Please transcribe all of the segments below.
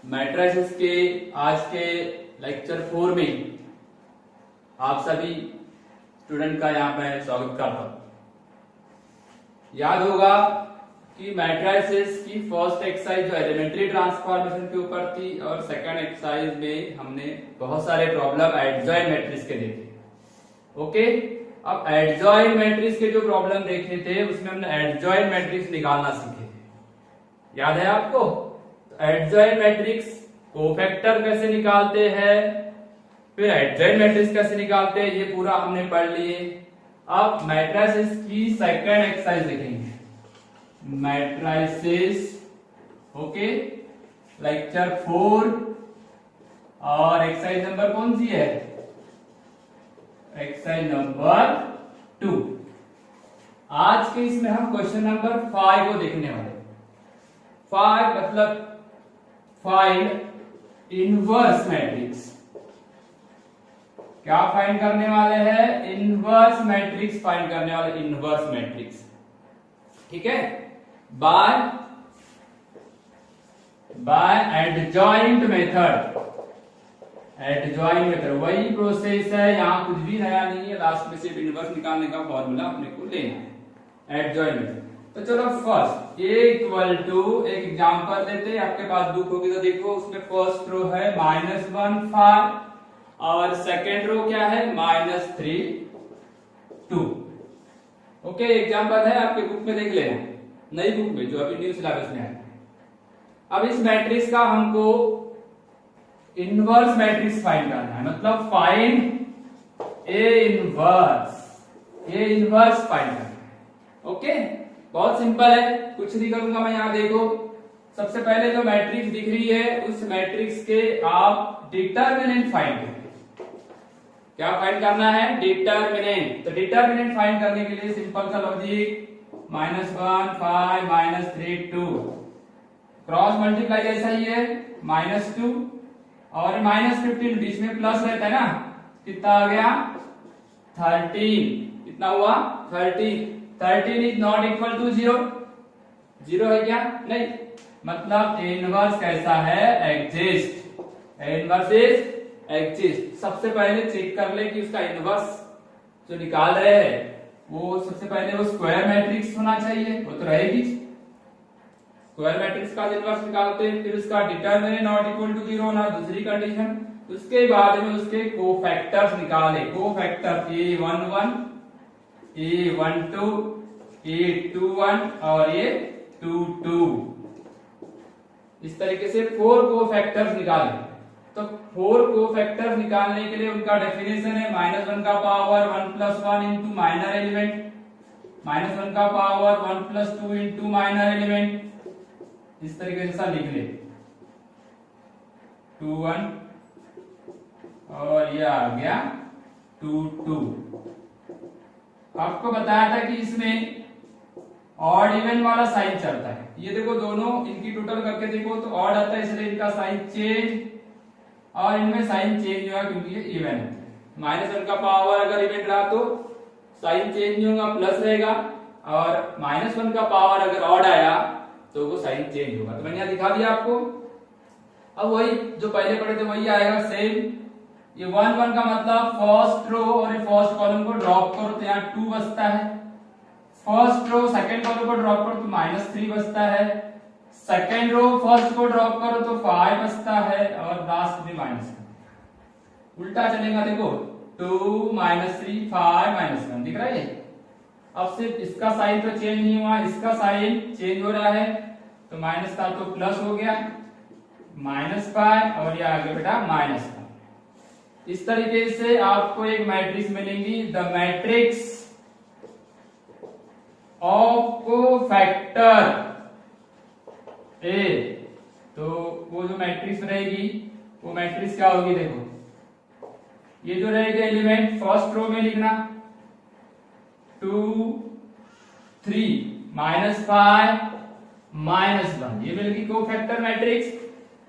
Matrices के आज के लेक्चर 4 में आप सभी स्टूडेंट का यहाँ पे स्वागत करता हूं। याद होगा कि मैट्रिसेस की फर्स्ट एक्सरसाइज जो एलिमेंट्री ट्रांसफॉर्मेशन के ऊपर थी और सेकंड एक्सरसाइज में हमने बहुत सारे प्रॉब्लम एडजॉइंट मैट्रिक्स के देखे। ओके, अब एडजॉइंट मैट्रिक्स के जो प्रॉब्लम देखे थे उसमें हमने एडजॉइंट मैट्रिक्स निकालना सीखे थे। याद है आपको? एडजॉइंट मैट्रिक्स कोफैक्टर कैसे निकालते हैं, फिर एडजॉइंट मैट्रिक्स कैसे निकालते हैं, ये पूरा हमने पढ़ लिए। अब मैट्रिसेस की सेकंड एक्सरसाइज देखेंगे। मैट्रिसेस ओके, लेक्चर 4 और एक्सरसाइज नंबर कौन सी है? Exercise number 2। आज के इसमें हम क्वेश्चन नंबर 5 को देखने वाले। 5 मतलब फाइंड इनवर्स मैट्रिक्स। क्या फाइंड करने वाले हैं? इनवर्स मैट्रिक्स फाइंड करने वाले, इनवर्स मैट्रिक्स। ठीक है, by adjoint method. Adjoint method वही प्रोसेस है, यहां कुछ भी नया नहीं है, लास्ट में सिर्फ इनवर्स निकालने का फॉर्मूला अपने को लेना है। Adjoint method. तो चलो फर्स्ट ए इक्वल टू, एक एग्जांपल लेते हैं। आपके पास बुक होगी तो देखो, उसमें फर्स्ट रो है -1 5 और सेकेंड रो क्या है? -3 2। ओके, एग्जांपल है आपके बुक में, देख लेना, नई बुक में जो अभी न्यू सिलेबस में है। अब इस मैट्रिक्स का हमको इनवर्स मैट्रिक्स फाइंड करना है, मतलब फाइंड ए इनवर्स फाइंड करना है। ओके, बहुत सिंपल है, कुछ नहीं करूंगा मैं। यहां देखो, सबसे पहले जो मैट्रिक्स दिख रही है उस मैट्रिक्स के आप डिटर्मिनेंट फाइंड करें। क्या फाइंड करना है? डिटर्मिनेंट। तो डिटर्मिनेंट फाइंड करने के लिए सिंपल सा लॉजिक, -1 5 -3 2, क्रॉस मल्टीप्लाई जैसा ही है, -2 और -15 बीच में प्लस रहता है ना, कितना आ गया? 13। कितना हुआ? 13 इज नॉट इक्वल टू 0। 0 है क्या? नहीं, मतलब इनवर्स कैसा है? एग्जिस्ट। Inverse is exist. सबसे पहले चेक कर ले कि उसका इनवर्स जो निकाल रहे हैं वो सबसे पहले वो स्क्वायर मैट्रिक्स होना चाहिए, वो तो रहेगी। स्क्वायर मैट्रिक्स का इनवर्स निकालते हैं, फिर उसका डिटरमिनेंट नॉट इक्वल टू 0 होना, दूसरी कंडीशन। उसके बाद में उसके कोफैक्टर्स निकाले। कोफैक्टर A11 A12 A21 और A22। इस तरीके से 4 कोफैक्टर्स निकाले। तो 4 कोफैक्टर्स निकालने के लिए उनका डेफिनेशन है -1 का पावर 1 + 1 इंटू माइनर एलिमेंट, -1 का पावर 1 + 2 इंटू माइनर एलिमेंट। इस तरीके से लिख ले 21 और ये आ गया 22। आपको बताया था कि इसमें ऑड इवन वाला साइन चलता है। ये देखो, दोनों इनकी टोटल करके देखो तो ऑड आता है, इसलिए इनका साइन चेंज, और इनमें साइन चेंज हुआ क्योंकि ये इवन है। -1 का पावर अगर इवन रहा तो साइन चेंज नहीं होगा, प्लस रहेगा, और -1 का पावर अगर ऑड आया तो वो साइन चेंज होगा। तो मैंने यहां दिखा दिया आपको। अब वही जो पहले पढ़े थे वही आएगा सेम। ये 1 1 का मतलब फर्स्ट रो और फर्स्ट कॉलम को ड्रॉप करो तो यहाँ 2 बचता है। फर्स्ट रो सेकंड कॉलम को ड्रॉप करो तो -3 बचता है। सेकंड रो फर्स्ट को ड्रॉप करो तो 5 बचता है, और लास्ट में -1। उल्टा चलेगा, देखो 2 -3 5 -1 दिख रहा है। अब सिर्फ इसका साइन तो चेंज नहीं हुआ, इसका साइन चेंज हो रहा है, तो माइनस था तो प्लस हो गया, -5 और ये आ गया बेटा -1। इस तरीके से आपको एक मैट्रिक्स मिलेंगी, द मैट्रिक्स ऑफ कोफैक्टर ए। तो वो जो मैट्रिक्स रहेगी वो मैट्रिक्स क्या होगी? देखो, ये जो रहेगा एलिमेंट फर्स्ट रो में लिखना 2 3 -5 -1, ये मिलेगी कोफैक्टर मैट्रिक्स।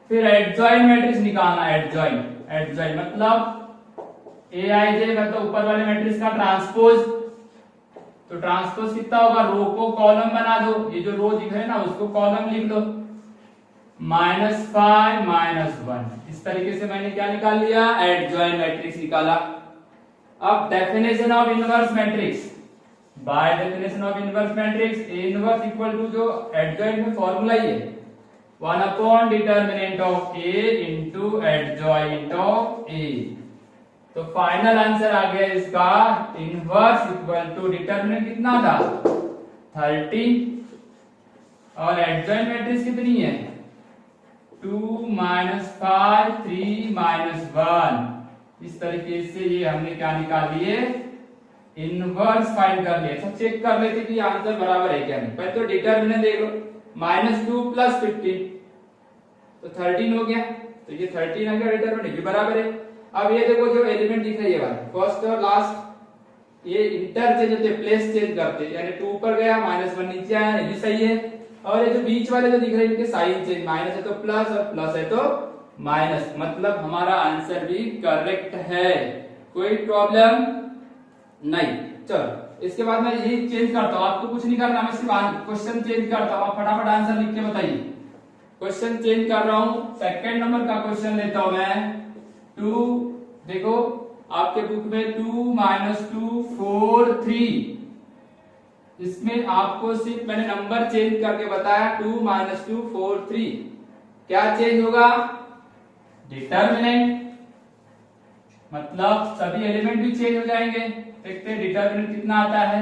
फिर एडजॉइंट मैट्रिक्स निकालना। एडजॉइंट मतलब Aij मतलब ऊपर वाले मैट्रिक्स का ट्रांसपोज। तो ट्रांसपोज कितना होगा? रो को कॉलम बना दो, ये जो रो दिख रहे हैं ना उसको कॉलम लिख दो। -5 -1। इस तरीके से मैंने क्या निकाल लिया, एडजॉइंट मैट्रिक्स निकाला। अब definition of inverse matrix, by definition of inverse matrix, A inverse equal to जो एडजॉइंट में फॉर्मूला ही है 1 upon determinant of A into adjoint of A. तो फाइनल आंसर आ गया इसका इनवर्स इक्वल टू डिटर्मिनेंट कितना था 30 और एडजॉइंट मैट्रिक्स कितनी है 2 -5 3 -1। इस तरीके से ये हमने क्या निकाल लिए, इनवर्स फाइंड कर लिया। सब चेक कर लेते कि आंसर बराबर है क्या नहीं। पहले तो डिटर्मिनेंट देख लो, -2 + 15 तो 13 हो गया। तो ये 13 आ गया डिटर्मिनेंट, ये बराबर है। अब ये देखो जो एलिमेंट दिख रही है वाला फर्स्ट और लास्ट, ये इंटरचेंज होते, प्लेस चेंज करते, यानी 2 ऊपर गया -1 नीचे आया, ये भी सही है। और ये जो बीच वाले जो दिख रहे हैं इनके साइन चेंज, माइनस है तो प्लस और प्लस है तो माइनस, मतलब हमारा आंसर भी करेक्ट है, कोई प्रॉब्लम नहीं। चलो इसके बाद मैं यही चेंज करता हूं, आपको कुछ नहीं करना, मैं सिर्फ क्वेश्चन चेंज करता हूं, आप फटाफट आंसर लिख के बताइए। क्वेश्चन चेंज कर रहा हूं, सेकंड नंबर का क्वेश्चन लेता हूं मैं 2। देखो आपके बुक में 2 - 2 4 3, इसमें आपको सिर्फ मैंने नंबर चेंज करके बताया 2 - 2 4 3। क्या चेंज होगा, डिटर्मिनेंट, मतलब सभी एलिमेंट भी चेंज हो जाएंगे। देखते हैं डिटर्मिनेंट कितना आता है,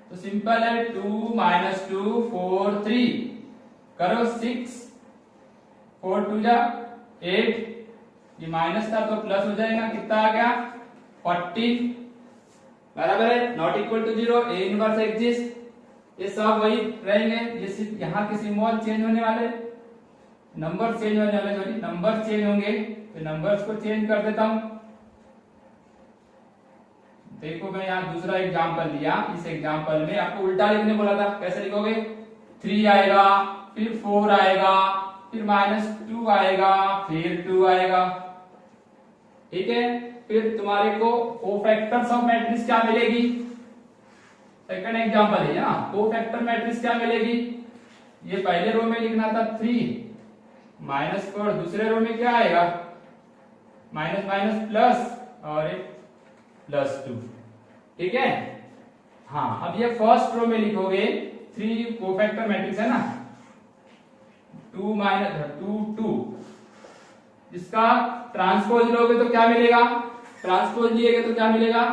तो सिंपल है 2 - 2 4 3 करो 6 4 2 जा 8, ये माइनस था तो प्लस हो जाएगा, कितना आ गया 14 बराबर है, not equal to 0, A inverse exist. ये सब वही रहेंगे, ये सिर्फ यहाँ के सिंबल चेंज होने वाले, नंबर चेंज होने वाले, सॉरी नंबर चेंज होंगे, तो नंबर्स को चेंज कर देता हूं। देखो मैं यहाँ दूसरा एग्जांपल लिया, इस एग्जांपल में आपको उल्टा लिखने बोला था, कैसे लिखोगे 3 आएगा, फिर 4 आएगा, फिर -2 आएगा, फिर 2 आएगा, ठीक है। फिर तुम्हारे को कोफैक्टर्स ऑफ मैट्रिक्स क्या मिलेगी, सेकंड एग्जांपल है ना, कोफैक्टर मैट्रिक्स क्या मिलेगी, ये पहले रो में लिखना था 3 -4, दूसरे रो में क्या आएगा माइनस माइनस प्लस और एक +2, ठीक है। हाँ अब ये फर्स्ट रो में लिखोगे 3 कोफैक्टर मैट्रिक्स है ना, 2 - 2 2, इसका ट्रांसपोज लोगे तो क्या मिलेगा, ट्रांसपोज लिएगे तो क्या मिलेगा,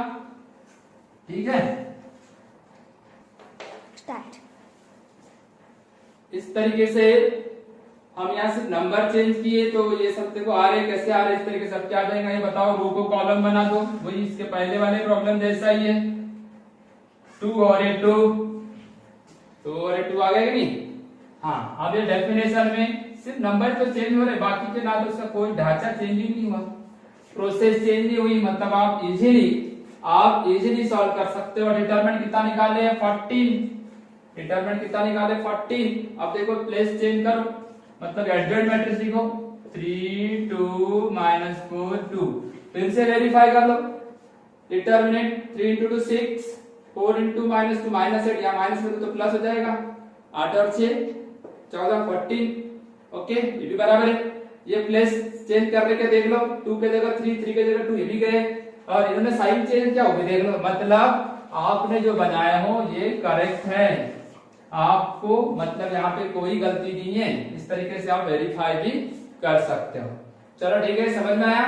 ठीक है। स्टार्ट। इस तरीके से हम यहाँ से नंबर चेंज किए तो ये सब देखो आ रहे, कैसे आ रहे, इस तरीके से सब क्या आ जाएगा, ये बताओ, रो को कॉलम बना दो, वही इसके पहले वाले प्रॉब्लम जैसा ही है, 2 और 2, 2 और 2 आ गए कि नहीं। हाँ अब ये डेफिनेशन में सिर्फ नंबर तो चेंज हो रहे, बाकी के ना तो उसका कोई ढांचा चेंज ही नहीं हुआ, प्रोसेस चेंज नहीं हुई, मतलब आप इजीली सॉल्व कर सकते हो। डिटरमिनेंट कितना निकाले 14, डिटरमिनेंट कितना निकाले 14। अब देखो प्लेस चेंज करो, मतलब एडजॉइंट मैट्रिक्स लिखो 3 2 -4 2, फिर से वेरीफाई कर लो, डिटरमिनेंट 3 × 2 6 4 × -2 -8, या माइनस में तो प्लस हो जाएगा, 8 और 6 14 14, ओके ये भी बराबर है। ये प्लेस चेंज करने के देख लो, 2 के जगह 3 3 के जगह 2, ये भी गए, और इन्होंने साइन चेंज क्या हो गया देख लो, मतलब आपने जो बनाया हो ये करेक्ट है, आपको मतलब यहाँ पे कोई गलती नहीं है, इस तरीके से आप वेरीफाई भी कर सकते हो। चलो ठीक है, समझ में आया।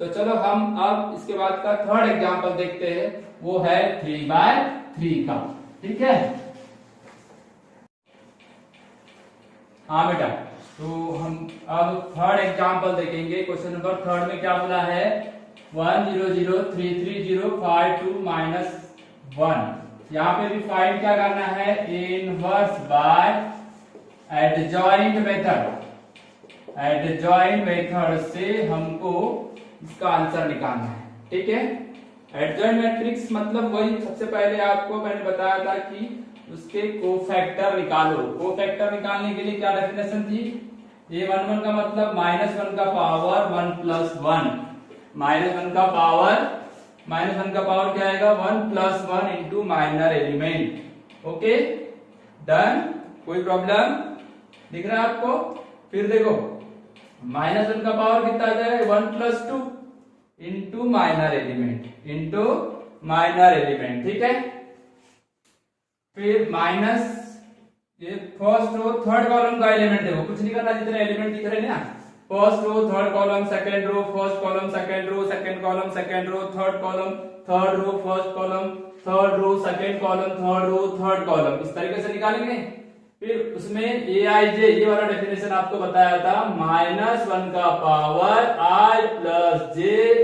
तो चलो हम अब इसके बाद का थर्ड एग्जांपल देखते हैं, वो है 3/3 का, ठीक है। हाँ बेटा, तो हम अब थर्ड एग्जांपल देखेंगे। क्वेश्चन नंबर थर्ड में क्या बोला है, 1 0 0 3 3 0 5 2 -1। यहाँ पे भी फाइंड क्या करना है, inverse by adjoint method, adjoint method से हमको इसका आंसर निकालना है, ठीक है। एडजॉइंट मैट्रिक्स मतलब वही, सबसे पहले आपको मैंने बताया था कि उसके कोफैक्टर निकालो। कोफैक्टर निकालने के लिए क्या डेफिनेशन थी, a11 का मतलब -1 का पावर 1 + 1, -1 का पावर क्या आएगा 1 + 1 into minor element, okay done, कोई प्रॉब्लम दिख रहा है आपको। फिर देखो -1 का पावर कितना आ जाएगा 1 + 2 इंटू माइनर एलिमेंट, ठीक है। फिर माइनस ये फर्स्ट रो थर्ड कॉलम का एलिमेंट देखो, कुछ नहीं करना, जितने एलिमेंट दिख रहे हैं ना, first row third column second row first column second row second column second row third column third row first column third row second column third row third column, इस तरीके से निकालेंगे। फिर उसमें aij ये वाला डेफिनेशन आपको बताया था, -1 का power i + j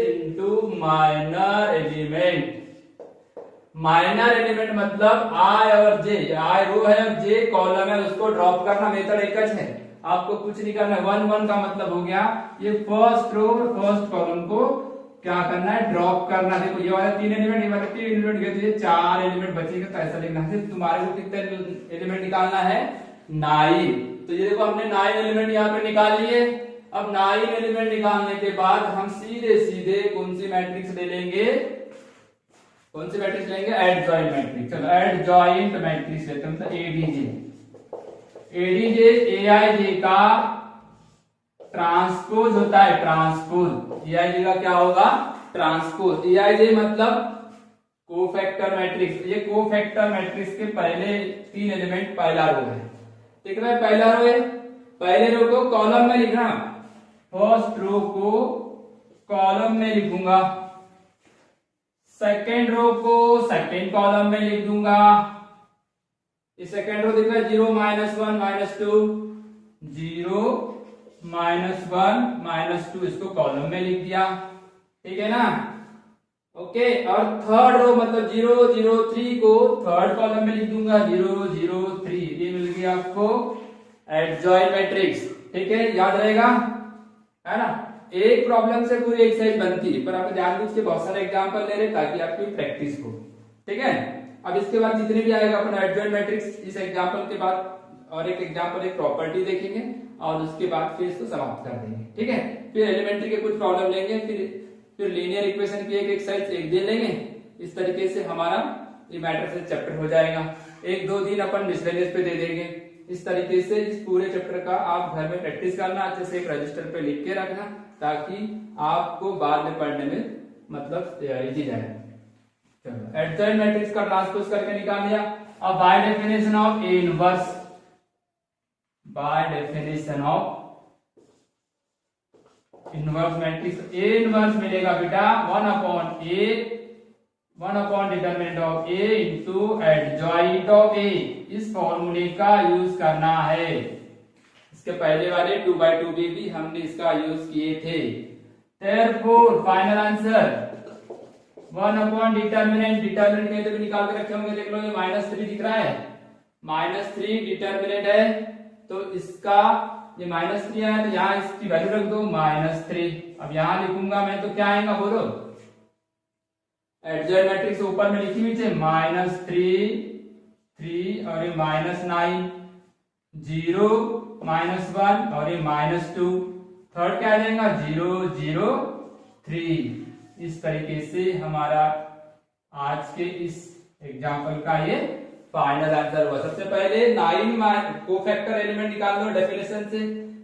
into minor element. Minor element मतलब i और j, i रो है और j कॉलम है, उसको ड्रॉप करना, मेथड एक है, आपको कुछ नहीं करना। 1 का मतलब हो गया ये फर्स्ट रो फर्स्ट कॉलम को क्या करना है, ड्रॉप करना। देखो ये वाला 3 एलिमेंट, ये वाला 3 एलिमेंट गए, तो ये 4 एलिमेंट बचेगा, तो ऐसा लिखना है। तुम्हारे को कितने एलिमेंट निकालना है 9। तो ये देखो हमने 9 एलिमेंट यहाँ पे निकाल लिए। अब 9 एलिमेंट निकालने के बाद हम सीधे कौन सी मैट्रिक्स ले लेंगे, कौन सी मैट्रिक्स लेंगे, एडजॉइंट मैट्रिक्स। चलो एडजॉइंट मैट्रिक्स लेते हैं, मतलब एडीजे एआईजे का ट्रांसपोज होता है, ट्रांसपोज। एआईजे का क्या होगा, ट्रांसपोज। एआईजे मतलब कोफैक्टर मैट्रिक्स। ये कोफैक्टर मैट्रिक्स के पहले 3 एलिमेंट पहला रो है, ठीक है, पहला रो है, पहले रो को कॉलम में लिखना, फर्स्ट रो को कॉलम में लिखूंगा, सेकेंड रो को सेकेंड कॉलम में लिख दूंगा। इस सेकेंड रो देखना 0 -1 -2 0 -1 -2, इसको कॉलम में लिख दिया, ठीक है ना, ओके। और थर्ड रो मतलब 0 0 3 को थर्ड कॉलम में लिख दूंगा, 0 0 3। ये मिल गया आपको एडजॉइंट मैट्रिक्स, ठीक है, याद रहेगा, है ना। एक प्रॉब्लम से पूरी एक्सरसाइज बनती है, पर आप जानबूझ के बहुत सारे एग्जांपल ले रहे ताकि आपकी प्रैक्टिस हो, ठीक है। अब इसके बाद जितने भी आएगा अपन एडजॉइंट मैट्रिक्स, इस एग्जांपल के बाद और एक एग्जांपल एक प्रॉपर्टी देखेंगे और उसके बाद फिर इसको समाप्त कर देंगे, ठीक है। फिर एलिमेंट्री के कुछ प्रॉब्लम लेंगे, फिर लीनियर इक्वेशन की एक एक्सरसाइज एक दिन लेंगे। इस तरीके से हमारा ये मैट्रिक्स चैप्टर हो जाएगा। 1-2 दिन अपन मिसलेनियस पे दे देंगे। इस तरीके से इस पूरे चैप्टर का आप घर में प्रैक्टिस करना, अच्छे से एक रजिस्टर पे लिख के रखना, ताकि आपको बाद में पढ़ने में मतलब इजी जाए। चलो एडजॉइंट मैट्रिक्स का ट्रांसपोज करके निकाल लिया। अब bye definition of A inverse, bye definition of inverse matrix, A inverse मिलेगा बेटा 1/a determinant of a into adjoint of a। इस फॉर्मूले का यूज करना है। इसके पहले वाले 2/2 भी हमने इसका यूज किए थे। therefore फाइनल आंसर 1 डिटरमिनेंट के तो भी निकाल के रखे होंगे, देख लो ये -3 दिख रहा है, -3 डिटरमिनेंट है, तो इसका ये -3 है, तो यहाँ इसकी वैल्यू रख दो -3। अब यहाँ लिखूंगा मैं तो क्या आएगा बोलो, एडजॉइंट मैट्रिक्स ऊपर में लिखी हुई थी -3 3 और ये -9 0 -1 और ये -2, थर्ड क्या आ जाएगा 0 0 3। इस तरीके से हमारा आज के इस एग्जाम्पल का ये फाइनल आंसर हुआ। सबसे पहले 9 कोफैक्टर एलिमेंट निकाल लो डेफिनेशन से,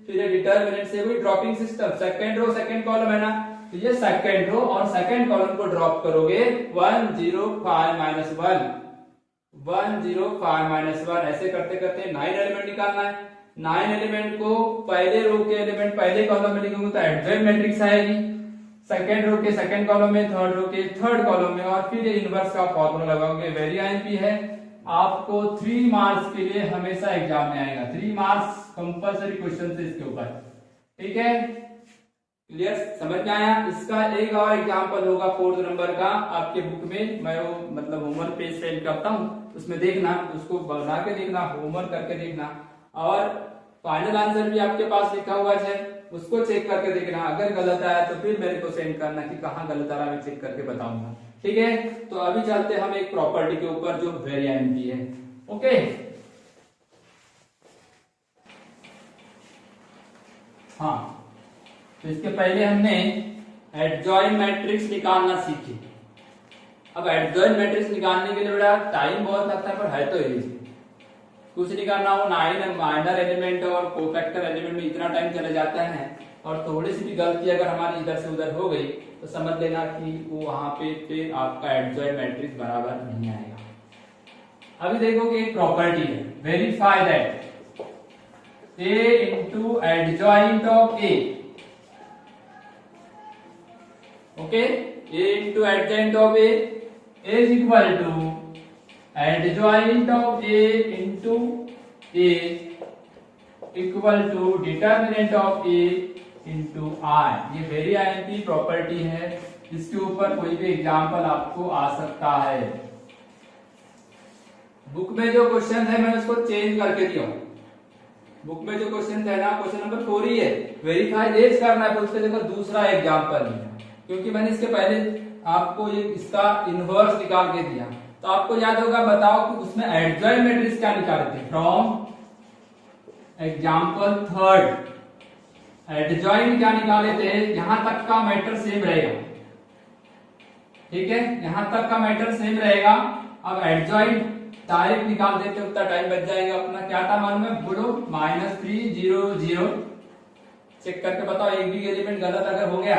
फिर ये डिटरमिनेंट से हुई dropping system, second row second column है ना, तो ये सेकंड रो और सेकंड कॉलम को ड्रॉप करोगे 1 0 5 -1 1 0 5 -1, ऐसे करते करते 9 एलिमेंट निकालना है। 9 एलिमेंट को पहले रो के एलिमेंट पहले कॉलम में लिखोगे तो एडजॉइंट मैट्रिक्स आएगी, सेकंड रो के सेकंड कॉलम में, थर्ड रो के थर्ड कॉलम में, और फिर ये इनवर्स का फॉर्मूला लगाओगे। वेरी आईएमपी है, आपको 3 मार्क्स के लिए हमेशा एग्जाम में आएगा, 3 मार्क्स कंपल्सरी क्वेश्चन से इसके ऊपर, ठीक है, क्लियर, समझ में आया। इसका एक और एग्जांपल होगा 4th नंबर का आपके बुक में, मैं वो मतलब होमवर्क पेज सेंड करता हूँ, उसमें देखना, उसको बना के देखना, होमवर्क करके देखना, और फाइनल आंसर भी आपके पास लिखा हुआ है, उसको चेक करके देखना। अगर गलत आया तो फिर मेरे को सेंड करना कि कहाँ गलत आ रहा, मैं चेक करके बताऊंगा, ठीक है। तो अभी चलते हम एक प्रॉपर्टी के ऊपर जो वेरी आईएमपी है, ओके। हाँ, तो इसके पहले हमने एडजॉइंट मैट्रिक्स निकालना सीखी। अब एडजॉइंट मैट्रिक्स निकालने के लिए बड़ा टाइम बहुत लगता है, पर है तो इजी। कुछ नहीं करना, वो 9 माइनर एलिमेंट और कोफैक्टर एलिमेंट में इतना टाइम चला जाता है, और थोड़ी सी भी गलती अगर हमारी इधर से उधर हो गई तो समझ लेना कि वो वहां पे फिर आपका एडजॉइंट मैट्रिक्स बराबर नहीं आएगा। अभी देखो कि एक प्रॉपर्टी है, verify that A into adjoint of A, okay, A into adjoint of A is equal to adjoint of A into A equal to determinant of A into I। ये very IMP property है, इसके ऊपर कोई भी example आपको आ सकता है। Book में जो क्वेश्चन है मैंने उसको चेंज करके दिया हूं। बुक में जो क्वेश्चन है ना, क्वेश्चन नंबर 4 ही है, वेरीफाई देश करना है, पर उसके जगह दूसरा एग्जाम्पल दिया, क्योंकि मैंने इसके पहले आपको ये इसका इनवर्स निकाल के दिया। तो आपको याद होगा, बताओ कि उसमें एडजॉइंट मैट्रिक्स क्या निकाले थे फ्रॉम एग्जाम्पल 3 एडजॉइंट क्या निकाले थे, यहां तक का मैटर सेम रहेगा, ठीक है, यहां तक का मैटर सेम रहेगा। अब एडजॉइंट डायरेक्ट निकाल देते, उतना टाइम बच जाएगा अपना। क्या था मालूम है, बोलो -3 0 0। चेक करके बताओ, एक भी एलिमेंट गलत अगर हो गया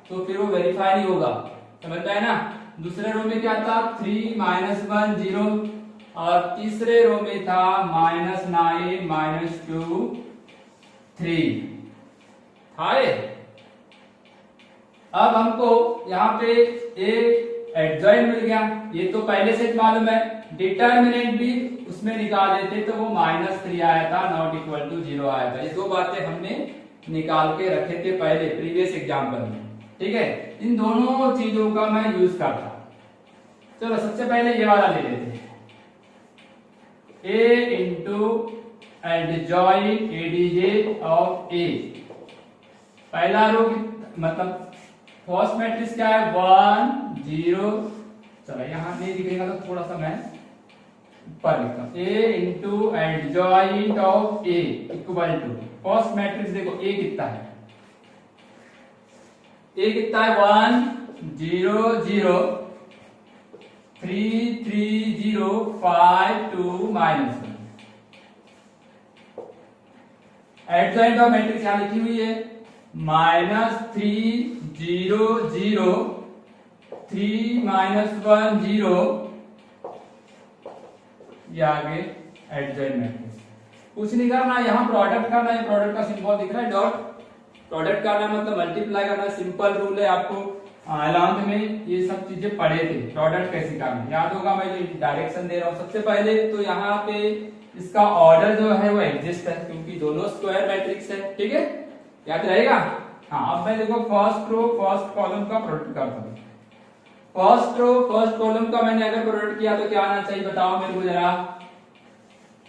तो फिर वो वेरीफाई नहीं होगा, समझ में आया ना। दूसरे रो में क्या था, 3 -1 0, और तीसरे रो में था -9 -2 3 आए। अब हमको यहाँ पे एक एडजॉइंट मिल गया, ये तो पहले से मालूम है। डिटर्मिनेंट भी उसमें निकाल देते तो वो -3 आया था, नॉट इक्वल टू 0 आया था। ये दो बातें हमने निकाल के रखे थे पहले प्रीवियस एग्जाम्पल में, ठीक है। इन दोनों चीजों का मैं यूज करता। चलो सबसे पहले ये वाला ले लेते हैं, A into adjoint ADJ of A। पहला रो मतलब फर्स्ट मैट्रिक्स क्या है, 1 0। चलो यहां नहीं दिखेगा तो थोड़ा सा मैं ऊपर लिखता हूं, A into adjoint of A equal to first matrix. देखो A कितना है, A कितना है, 1 0 0 3 3 0 5 2 -1। एडजॉइंट ऑफ मैट्रिक्स यहां लिखी हुई है, -3 0 0 3 -1 0, ये आगे एडजॉइंट मैट्रिक्स। कुछ नहीं करना, यहाँ प्रोडक्ट करना है, प्रोडक्ट का सिंबल दिख रहा है डॉट, प्रोडक्ट करना मतलब मल्टीप्लाई करना, सिंपल रूल है। आपको 11th में ये सब चीजें पढ़े थे, प्रोडक्ट कैसे करना याद होगा। मैं जो डायरेक्शन दे रहा हूँ, सबसे पहले तो यहाँ पे इसका ऑर्डर जो है वो एग्जिस्ट है, क्योंकि दोनों स्क्वायर मैट्रिक्स है, ठीक है, याद रहेगा। हाँ, अब मैं देखो फर्स्ट रो फर्स्ट कॉलम का प्रोडक्ट करता हूँ। फर्स्ट रो फर्स्ट कॉलम का मैंने अगर प्रोडक्ट किया तो क्या आना चाहिए, बताओ मेरे को जरा।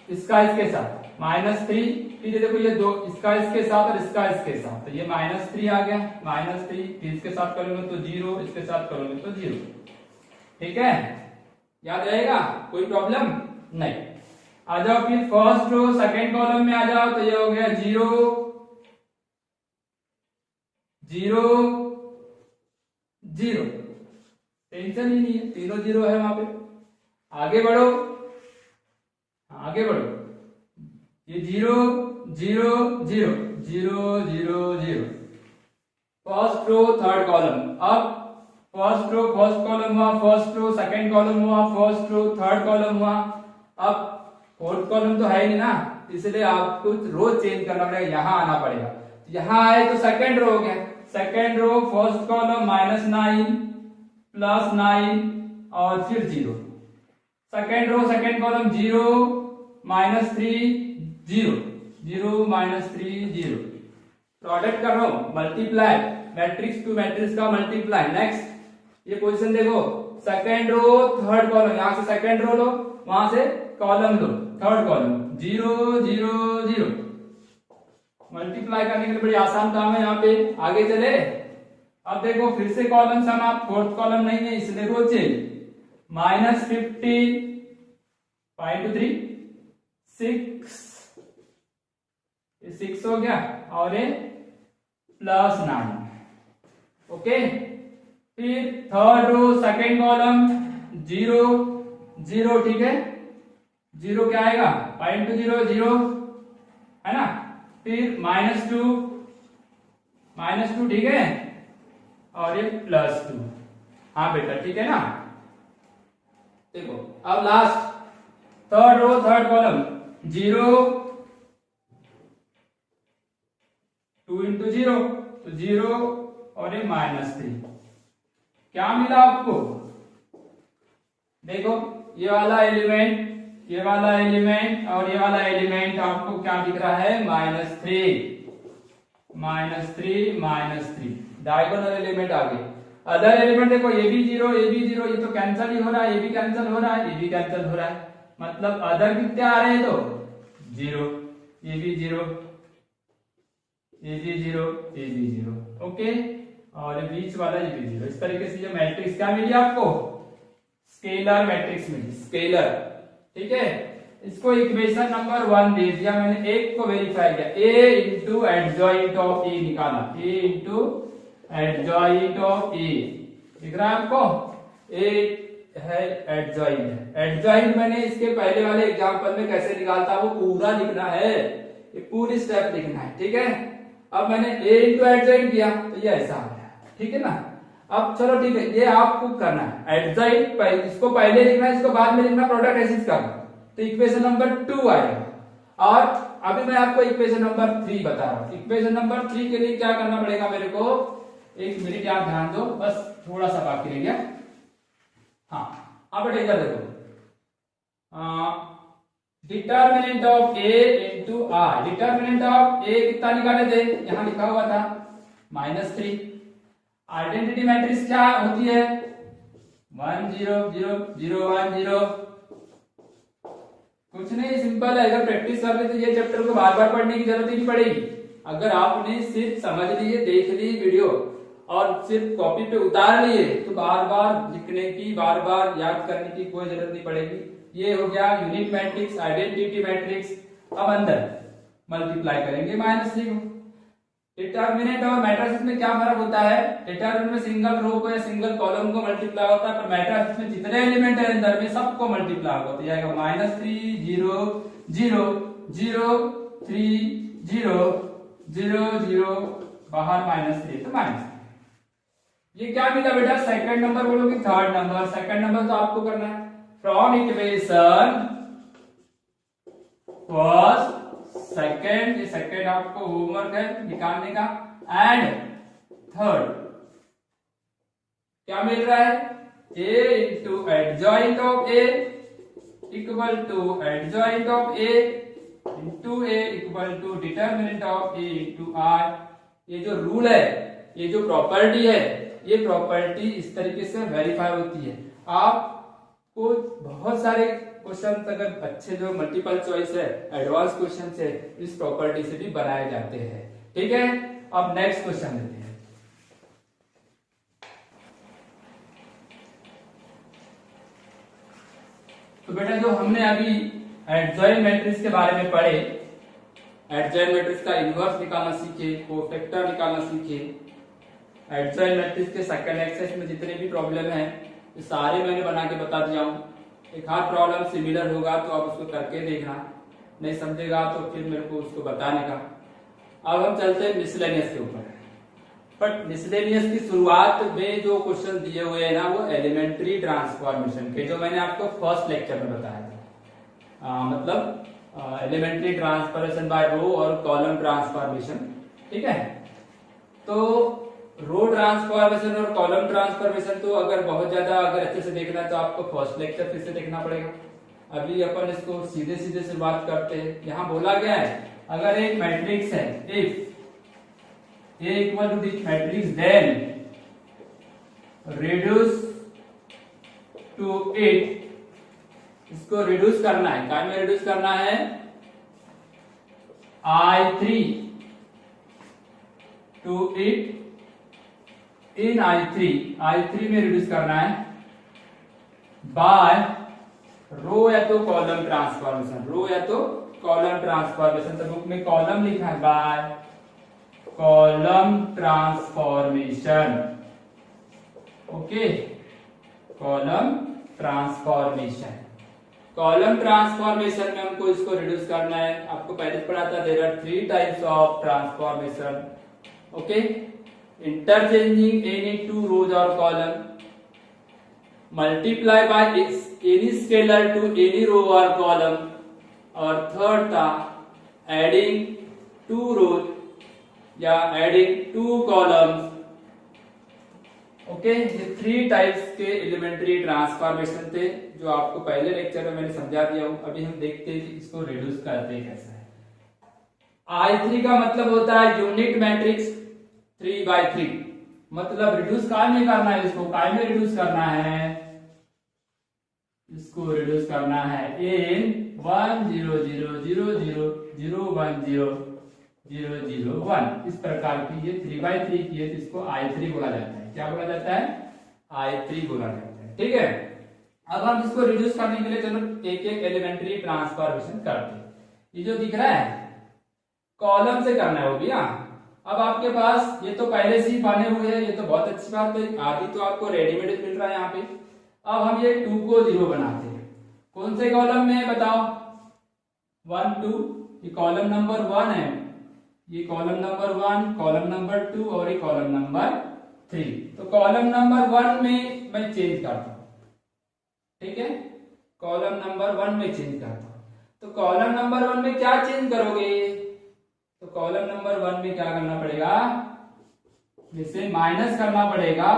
इसका इसके साथ -3, फिर देखो ये दो, इसका इसके साथ और इसका इसके साथ, तो ये -3 आ गया, -3, फिर इसके साथ करोगे तो 0, इसके साथ करोगे तो 0, ठीक है, याद रहेगा, कोई प्रॉब्लम नहीं। आ जाओ फिर फर्स्ट रो सेकंड कॉलम में आ जाओ, तो ये हो गया 0 0 0, टेंशन ही नहीं है, तीनों 0 है वहां पे। आगे बढ़ो, आगे बढ़ो, ये 0 0 0 0 0 0, फर्स्ट रो थर्ड कॉलम। अब फर्स्ट रो फर्स्ट कॉलम हुआ, फर्स्ट रो सेकंड कॉलम हुआ, फर्स्ट रो थर्ड कॉलम हुआ। अब फोर्थ कॉलम तो है ही नहीं ना, इसलिए आपको रो चेंज करना पड़ेगा, यहां आना पड़ेगा। यहां आए तो सेकंड रो हो गया, सेकंड रो फर्स्ट कॉलम -9 +9 और फिर 0, second row second column 0 -3 0 0 -3 0। Product कर रहा हूं, मल्टीप्लाई, मैट्रिक्स टू मैट्रिक्स का मल्टीप्लाई। नेक्स्ट ये पोजीशन देखो, सेकंड रो थर्ड कॉलम, यहां से सेकंड रो लो, वहां से कॉलम लो, थर्ड कॉलम 0 0 0। मल्टीप्लाई करने के लिए बड़ी आसान काम है यहाँ पे। आगे चले, अब देखो फिर से कॉलम सम, आप फोर्थ कॉलम नहीं है इसलिए रो चेंज, -15 5 to 3 6, 6 हो गया, और ये +9, ओके। फिर थर्ड रो सेकंड कॉलम 0 0, ठीक है, जीरो क्या आएगा, पाई इंटू जीरो जीरो है ना, फिर माइनस टू ठीक है, और ये प्लस टू। हाँ बेटा ठीक है ना। देखो अब last third row third column, zero two into zero तो जीरो और ये -3, क्या मिला आपको, देखो ये वाला एलिमेंट और ये वाला एलिमेंट आपको क्या दिख रहा है, -3 डायगोनल एलिमेंट आ गए। अदर एलिमेंट देखो ये भी जीरो ये तो कैंसिल ही हो रहा है, ये भी कैंसिल हो रहा है, ये भी कैंसिल हो रहा है, मतलब अदर कितने आ रहे हैं, तो जीरो, ये भी जीरो, ये भी जीरो, ये भी जीरो, ओके, और ये बीच वाला ये भी जीरो। इस तरीके से ये मैट्रिक्स क्या मिली आपको, स्केलर मैट्रिक्स मिली, स्केलर, ठीक है। इसको इक्वेशन नंबर 1 दे दिया मैंने, एक को वेरीफाई किया, ए इंटू एडजॉइंट ऑफ ए निकाला, ए इंटू एडजॉइंट ऑफ ए, दिख रहा है आपको, ए है एडजॉइंट, एडजॉइंट मैंने इसके पहले वाले एग्जांपल में कैसे निकालता वो पूरा लिखना है, ये पूरी स्टेप लिखना है, ठीक है। अब मैंने ए इंटू एडजॉइंट किया तो ये ऐसा आ गया, ठीक है ना। अब चलो ठीक है, ये आपको करना है एडजॉइंट, इसको पहले लिखना है, इसको बाद में लिखना, प्रोडक्ट एसिड करना, तो इक्वेशन नंबर 2 आएगा। और अभी मैं आपको इक्वेशन नंबर 3 बता रहा हूं। इक्वेशन नंबर 3 के लिए क्या करना पड़ेगा मेरे को, एक मिनट आप ध्यान दो, बस थोड़ा सा बाकी रह गया। हाँ अब इधर देखो, determinant of A into R, determinant of A कितना निकाले थे, यहां लिखा हुआ था -3। आइडेंटिटी मैट्रिक्स क्या होती है, 1 0 0 0 1 0, कुछ नहीं, सिंपल है। अगर प्रैक्टिस कर ले तो ये चैप्टर को बार बार पढ़ने की जरूरत ही नहीं पड़ेगी। अगर आपने सिर्फ समझ लिए, देख ली वीडियो और सिर्फ कॉपी पे उतार लिए तो बार बार लिखने की, बार बार याद करने की कोई जरूरत नहीं पड़ेगी। ये हो गया यूनिट मैट्रिक्स, आइडेंटिटी मैट्रिक्स। अब अंदर मल्टीप्लाई करेंगे -3 को। डिटर्मिनेंट और मैट्रिक्स में क्या फर्क होता है, डिटर्मिनेंट में सिंगल रो को या सिंगल कॉलम को मल्टीप्लाई होता है, पर मैट्रिक्स में जितने एलिमेंट है अंदर में सबको मल्टीप्लाई होगा, तो आएगा -3 0 0 0 3 0 0 0, बाहर -3 तो -3। ये क्या मिला बेटा, सेकंड नंबर बोलोगे, थर्ड नंबर, सेकंड नंबर तो आपको करना है फ्रॉम इक्वेशन फर्स्ट सेकंड, ये सेकंड आपको होमवर्क है निकालने का, एंड थर्ड क्या मिल रहा है, A into adjoint of A equal to adjoint of A into A equal to determinant of A into R. ये जो रूल है, ये जो प्रॉपर्टी है, ये प्रॉपर्टी इस तरीके से वेरीफाई होती है। आपको बहुत सारे क्वेश्चन अगर अच्छे जो मल्टीपल चॉइस है, एडवांस क्वेश्चन है, इस प्रॉपर्टी से भी बनाए जाते हैं, ठीक है। अब नेक्स्ट क्वेश्चन लेते हैं। तो बेटा जो हमने अभी एडजॉइंट मैट्रिक्स के बारे में पढ़े, एडजॉइंट मैट्रिक्स का इनवर्स निकालना सीखे, कोफैक्टर निकालना सीखे, एडजॉइंट मैट्रिक्स के सेकंड एक्सरसाइज में जितने भी प्रॉब्लम है ये सारे मैंने बना के बता दिया हूं। एक आध प्रॉब्लम सिमिलर होगा तो आप उसको करके देखना, नहीं समझेगा तो फिर मेरे को उसको बताने का। अब हम चलते हैं मिसलेनियस के ऊपर। बट मिसलेनियस की शुरुआत में जो क्वेश्चन दिए हुए हैं ना, वो एलिमेंट्री ट्रांसफॉर्मेशन के, जो मैंने आपको फर्स्ट लेक्चर में बताया था, मतलब एलिमेंट्री ट्रांसफॉर्मेशन बाय रो और कॉलम ट्रांसफॉर्मेशन, ठीक है। तो रो ट्रांसफॉर्मेशन और कॉलम ट्रांसफॉर्मेशन तो अगर बहुत ज्यादा अगर अच्छे से देखना है तो आपको फर्स्ट लेक्चर फिर से देखना पड़ेगा। अभी अपन इसको सीधे सीधे शुरुआत करते हैं। यहाँ बोला गया है अगर एक मैट्रिक्स है, if A equal to this matrix then reduce to it, इसको रिड्यूस करना है, काय में रिड्यूस करना है, I3 to it in I3 में रिड्यूस करना है बाय रो या तो कॉलम ट्रांसफॉर्मेशन, रो या तो कॉलम ट्रांसफॉर्मेशन। तो बुक में कॉलम लिखा है bye column transformation, okay, column transformation. Column transformation में हमको इसको रिड्यूस करना है। आपको पहले पढ़ा था there are 3 types of transformation. Okay, interchanging any 2 rows और column, multiply by any scalar to any row और कॉलम, और थर्ड था एडिंग 2 रोज या एडिंग 2 कॉलम्स। ओके, ये 3 टाइप्स के एलिमेंट्री ट्रांसफॉर्मेशन थे जो आपको पहले लेक्चर में मैंने समझा दिया हूं। अभी हम देखते हैं कि इसको रिड्यूस करते कैसे है। I3 का मतलब होता है यूनिट मैट्रिक्स 3/3, मतलब रिड्यूस काय में करना है, इसको काय में रिड्यूस करना है, इसको रिड्यूस करना है इन 1 0 0 0 0 0 1 0 0 0 1। इस प्रकार की ये 3/3 की है, तो इसको I3 बोला जाता है। क्या बोला जाता है? I3 बोला जाता है। ठीक है, अब हम इसको रिड्यूस करने के लिए चलो एक एक एलिमेंट्री ट्रांसफॉर्मेशन करते हैं। ये जो दिख रहा है कॉलम से करना है वो भी। अब आपके पास ये तो पहले से ही बने हुए हैं, ये तो बहुत अच्छी बात है, आदि तो आपको रेडीमेड मिल रहा है यहाँ पे। अब हम ये 2 को 0 बनाते हैं। कौन से कॉलम में बताओ? 1 2, ये कॉलम नंबर 1 है, ये कॉलम नंबर 1, कॉलम नंबर 2 और ये कॉलम नंबर 3। तो कॉलम नंबर 1 में मैं चेंज करता हूं। ठीक है, कॉलम नंबर 1 में चेंज करता हूं। तो कॉलम नंबर 1 में क्या चेंज करोगे? तो कॉलम नंबर 1 में क्या करना पड़ेगा? इसे माइनस करना पड़ेगा,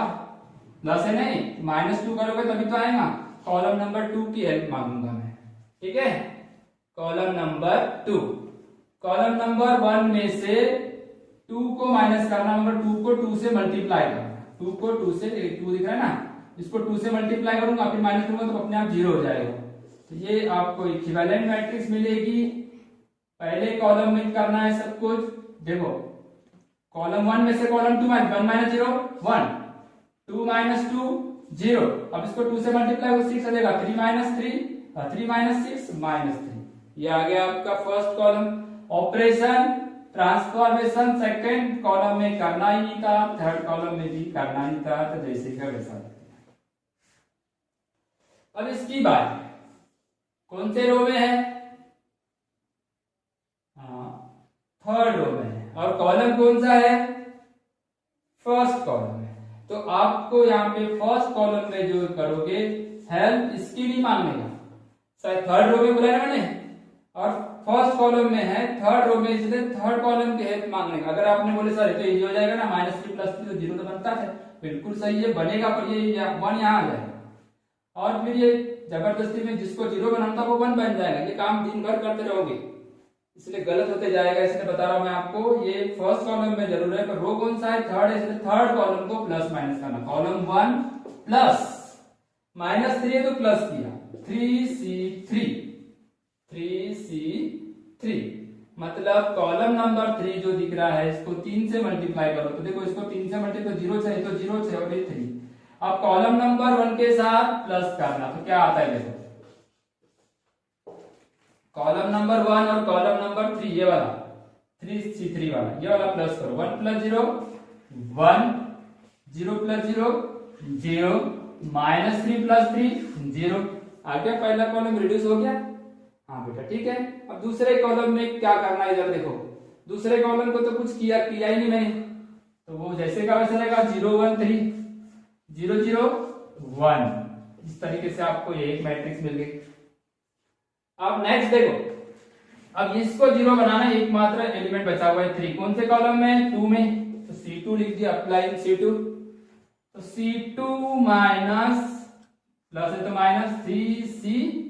प्लस है नहीं, -2 करोगे तभी तो आएगा। कॉलम नंबर 2 की हेल्प मांगूंगा मैं। ठीक है, कॉलम नंबर 2, कॉलम नंबर 1 में से 2 को माइनस करना, मतलब 2 को 2 से मल्टीप्लाई करना। 2 को 2 से, 2 दिख रहा है ना, इसको 2 से मल्टीप्लाई करूंगा, फिर माइनस करूंगा तो अपने आप 0 हो जाएगा। तो ये आपको इक्विवेलेंट मैट्रिक्स मिलेगी। पहले कॉलम में करना है सब कुछ। देखो, कॉलम 1 में से कॉलम 2 1 - 0 1, 2 - 2 0। अब इसको 2 से मल्टीप्लाई हो 6 आ जाएगा, 3 - 3 3 - 6 -3। ये आ गया आपका first column. Operation transformation second column में करना ही नहीं था, थर्ड कॉलम में भी करना ही था, तो जैसे का वैसा। अब इसकी बात कौन से रो में है? थर्ड रो में है। और कॉलम कौन सा है? फर्स्ट कॉलम है। तो आपको यहाँ पे फर्स्ट कॉलम में जो करोगे हेल्प इसकी नहीं मांगेगा। शायद थर्ड रो में बोला है मैंने, और फर्स्ट कॉलम में है थर्ड रो में, इसलिए थर्ड कॉलम की हेल्प मांगने का। अगर आपने बोले सर तो इजी हो जाएगा ना, -3 + 3 तो 0 तो बनता है, बिल्कुल सही है, बनेगा, पर ये 1 यहाँ आ जाएगा। और फिर ये जबरदस्ती में जिसको 0 बनाना था वो 1 बन जाएगा। ये काम दिन भर करते रहोगे, इसलिए गलत होते जाएगा। इसलिए बता रहा हूं मैं आपको, ये फर्स्ट कॉलम में जरूर है, पर रो कौन सा है? थर्ड है, इसलिए थर्ड कॉलम को प्लस माइनस करना। कॉलम 1 प्लस -3 है तो प्लस किया, 3C3 3C3, मतलब कॉलम नंबर 3 जो दिख रहा है इसको 3 से मल्टीप्लाई करो। तो देखो, इसको 3 से मल्टीप्लाई तो 0 से, तो 0 से और ये 3। अब कॉलम नंबर 1 के साथ प्लस करना, तो क्या आता है? देखो, कॉलम नंबर 1 और कॉलम नंबर 3, ये वाला 3C3 वाला, ये वाला प्लस करो। 1 + 0 1, 0 + 0 0, -3 + 3 0। आ गया पहला कॉलम, रिड्यूस हो गया। हाँ बेटा, ठीक है। अब दूसरे कॉलम में क्या करना है? इधर देखो, दूसरे कॉलम को तो कुछ किया ही नहीं मैंने, तो वो जैसे का वैसा रहेगा। 0 1 3 0 0 1। इस तरीके से आपको ये एक मैट्रिक्स मिल गई। अब नेक्स्ट देखो, अब इसको 0 बनाना, एकमात्र एलिमेंट बचा हुआ है 3। कौन से कॉलम में? 2 में, तो C2 लिख दिया, अप्लाई C2। तो C2 माइनस प्लस है तो -3C3,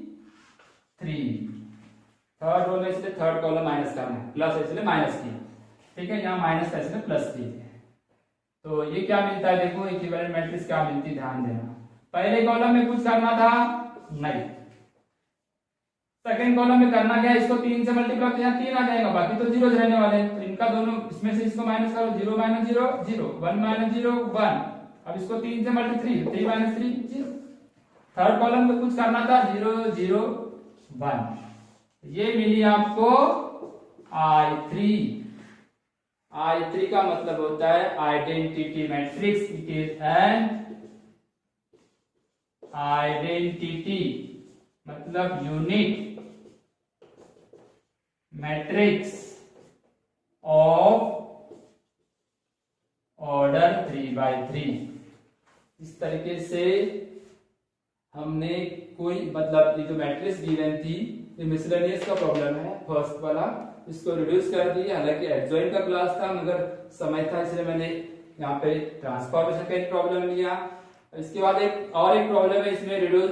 थर्ड रो में, इसलिए थर्ड कॉलम माइनस करना है, प्लस है इसलिए माइनस किया। ठीक है, यहाँ माइनस था इसलिए प्लस किया। तो ये क्या मिलता है? देखो, इक्विवेलेंट मैट्रिक्स क्या मिलती है, ध्यान देना। पहले कॉलम में कुछ करना था नहीं, सेकंड कॉलम में करना क्या है? इसको 3 से मल्टीप्लाई तो यहाँ 3 आ जाएगा, बाकी तो 0 रहने वाले हैं। तो इनका दोनों, इसमें से इसको माइनस करो, 0 - 0 0, 1 - 0 1। अब इसको 3 से मल्टीप्लाई 3 - 3 0। थर्ड कॉलम में कुछ करना था 0 0 1। ये मिली आपको I3। I3 का मतलब होता है identity matrix. It is an identity मतलब unit matrix of order 3x3। इस तरीके से हमने कोई मतलब ये जो मैट्रिक्स गिवन थी, ये मिसलेनियस का प्रॉब्लम है फर्स्ट वाला, इसको रिड्यूस कर दिया। हालांकि एडजॉइंट का क्लास था मगर समय था इसलिए मैंने यहाँ पे ट्रांसफॉर्मेशन का एक प्रॉब्लम लिया। इसके बाद एक प्रॉब्लम है इसमें, reduce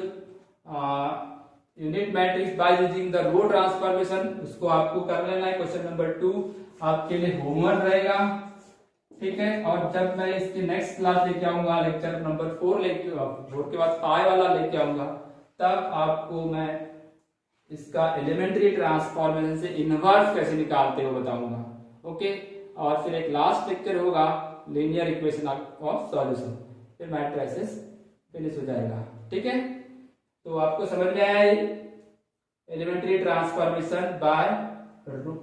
unit matrix by using the row transformation. उसको आपको कर लेना है। क्वेश्चन नंबर 2 आपके लिए होमवर्क रहेगा, ठीक है। और जब मैं इसकी नेक्स्ट क्लास लेके आऊंगा, लेक्चर नंबर 4 लेके 4 के बाद 5 वाला लेके आऊंगा, तब आपको मैं इसका एलिमेंट्री ट्रांसफॉर्मेशन से इनवर्स कैसे निकालते हो बताऊंगा, ओके। और फिर एक लास्ट लेक्चर होगा लीनियर इक्वेशन ऑफ सॉल्यूशन, फिर मैट्रिसेस फिनिश हो जाएगा, ठीक है। तो आपको समझ में आया elementary transformation by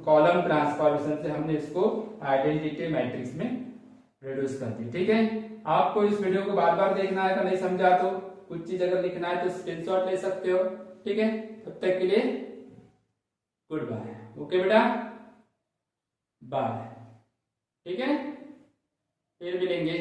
column transformation से हमने इसको आइडेंटिटी मैट्रिक्स में रिड्यूस कर दी, ठीक है। आपको इस वीडियो को बार बार देखना है, तो नहीं समझा तो कुछ चीज अगर लिखना है तो स्क्रीनशॉट ले सकते हो, ठीक है। तब तक के लिए गुड बाय, ओके बेटा, बाय, ठीक है, फिर मिलेंगे।